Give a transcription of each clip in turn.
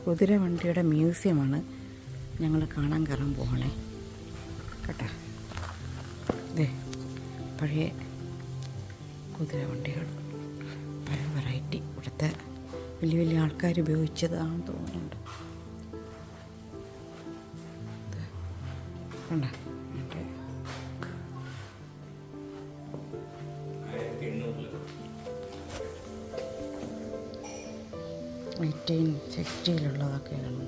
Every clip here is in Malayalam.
കുതിര വണ്ടിയുടെ മ്യൂസിയമാണ് ഞങ്ങൾ കാണാൻ കയറാൻ പോകണേ കേട്ടോ. ഇതേ പഴയ കുതിര വണ്ടികൾ പല വെറൈറ്റി ഇവിടുത്തെ വലിയ വലിയ ആൾക്കാർ ഉപയോഗിച്ചതാണെന്ന് തോന്നുന്നുണ്ട്. കണ്ടോ 1860-ലുള്ളതൊക്കെയാണ്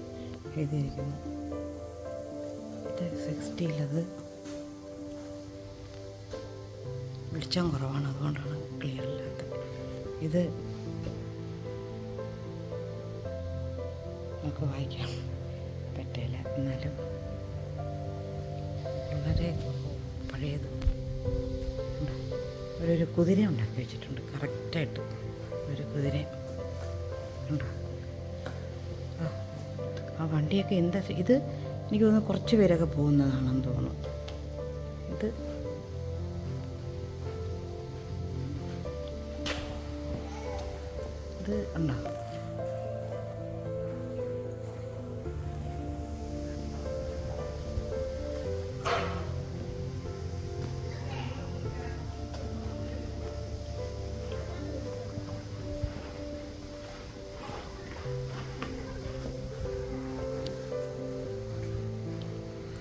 എഴുതിയിരിക്കുന്നത്. ഇത് 60-ലത് വെളിച്ചം കുറവാണ്, അതുകൊണ്ടാണ് ക്ലിയർ ഇല്ലാത്തത്. ഇത് നമുക്ക് വായിക്കാൻ പറ്റില്ല, എന്നാലും വളരെ പഴയത്. ഒരു കുതിര ഉണ്ടാക്കി വെച്ചിട്ടുണ്ട്, കറക്റ്റായിട്ട് ഒരു കുതിര ഉണ്ടോ. ആ വണ്ടിയൊക്കെ എന്താ ഇത്, എനിക്ക് തോന്നുന്നു കുറച്ച് പേരൊക്കെ പോകുന്നതാണെന്ന് തോന്നുന്നു. ഇത് ഉണ്ടോ.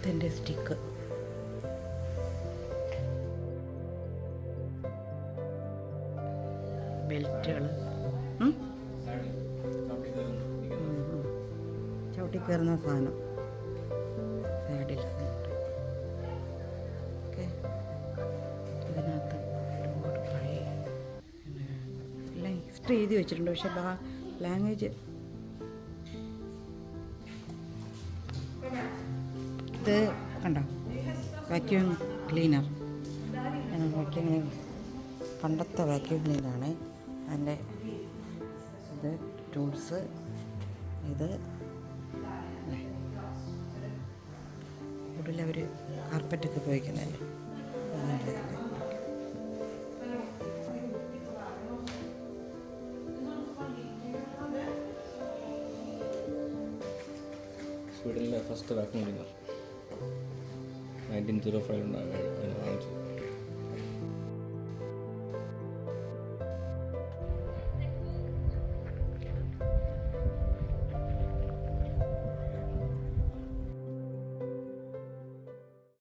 ഇതിൻ്റെ സ്റ്റിക്ക് ബെൽറ്റുകൾ ചവിട്ടി കയറുന്ന സാധനം സൈഡിൽ ഓക്കെ. ഇതിനകത്ത് ഒരുപാട് പഴയ എല്ലാം ഹിസ്റ്ററി എഴുതി വെച്ചിട്ടുണ്ട്, പക്ഷെ ലാംഗ്വേജ്. ഇത് കണ്ടോ, വാക്യൂം ക്ലീനർ. വാക്യൂം ക്ലീനർ പണ്ടത്തെ വാക്യൂം ക്ലീനറാണ്. അതിൻ്റെ ഇത് ടൂൾസ്, ഇത് കൂടുതൽ അവർ കാർപ്പറ്റൊക്കെ ഉപയോഗിക്കുന്നതല്ലേ. സ്വീഡനിലെ ഫസ്റ്റ് വാക്യൂം ക്ലീനർ 1905 കാണിച്ചു.